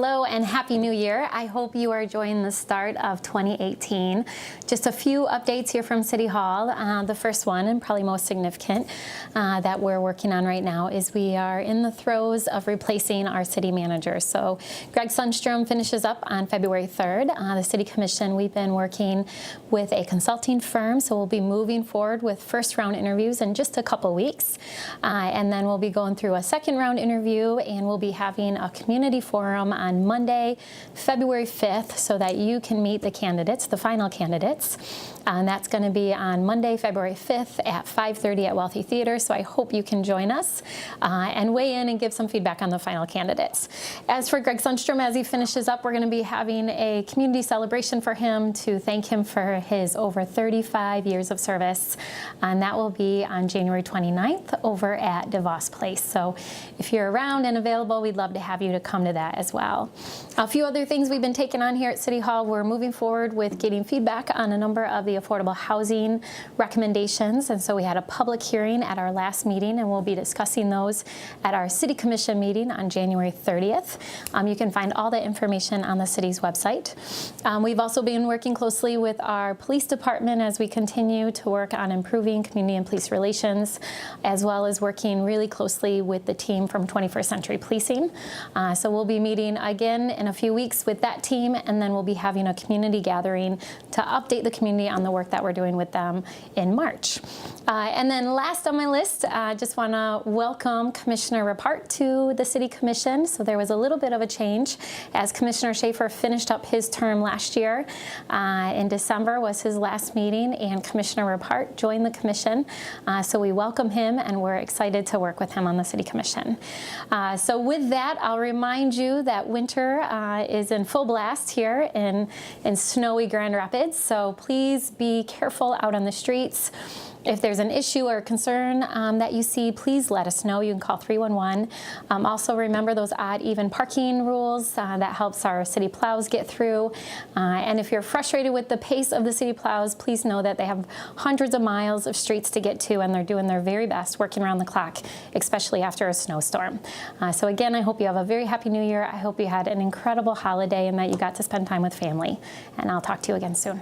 Hello and Happy New Year. I hope you are enjoying the start of 2018. Just a few updates here from City Hall. The first one, and probably most significant, that we're working on right now is we are in the throes of replacing our city manager. So Greg Sundstrom finishes up on February 3rd. The City Commission, we've been working with a consulting firm, so we'll be moving forward with first round interviews in just a couple weeks. And then we'll be going through a second round interview, and we'll be having a community forum on Monday, February 5th, so that you can meet the candidates, the final candidates. And that's going to be on Monday, February 5th at 5:30 at Wealthy Theater. So I hope you can join us and weigh in and give some feedback on the final candidates. As for Greg Sundstrom, as he finishes up, we're going to be having a community celebration for him to thank him for his over 35 years of service. And that will be on January 29th over at DeVos Place. So if you're around and available, we'd love to have you to come to that as well. A few other things we've been taking on here at City Hall. We're moving forward with getting feedback on a number of the affordable housing recommendations. And so we had a public hearing at our last meeting, and we'll be discussing those at our City Commission meeting on January 30th. You can find all the information on the city's website. We've also been working closely with our police department as we continue to work on improving community and police relations, as well as working really closely with the team from 21st Century Policing. So we'll be meeting again in a few weeks with that team, and then we'll be having a community gathering to update the community on the work that we're doing with them in March. And then last on my list, I just want to welcome Commissioner Rapart to the City Commission. So there was a little bit of a change as Commissioner Schaefer finished up his term last year. In December was his last meeting, and Commissioner Rapart joined the Commission. So we welcome him, and we're excited to work with him on the City Commission. So with that, I'll remind you that winter is in full blast here in snowy Grand Rapids. So please be careful out on the streets. If there's an issue or concern that you see, please let us know. You can call 311. Also remember those odd even parking rules. That helps our city plows get through. And if you're frustrated with the pace of the city plows, please know that they have hundreds of miles of streets to get to, and they're doing their very best working around the clock, especially after a snowstorm. So again, I hope you have a very happy new year. I hope you had an incredible holiday and that you got to spend time with family. And I'll talk to you again soon.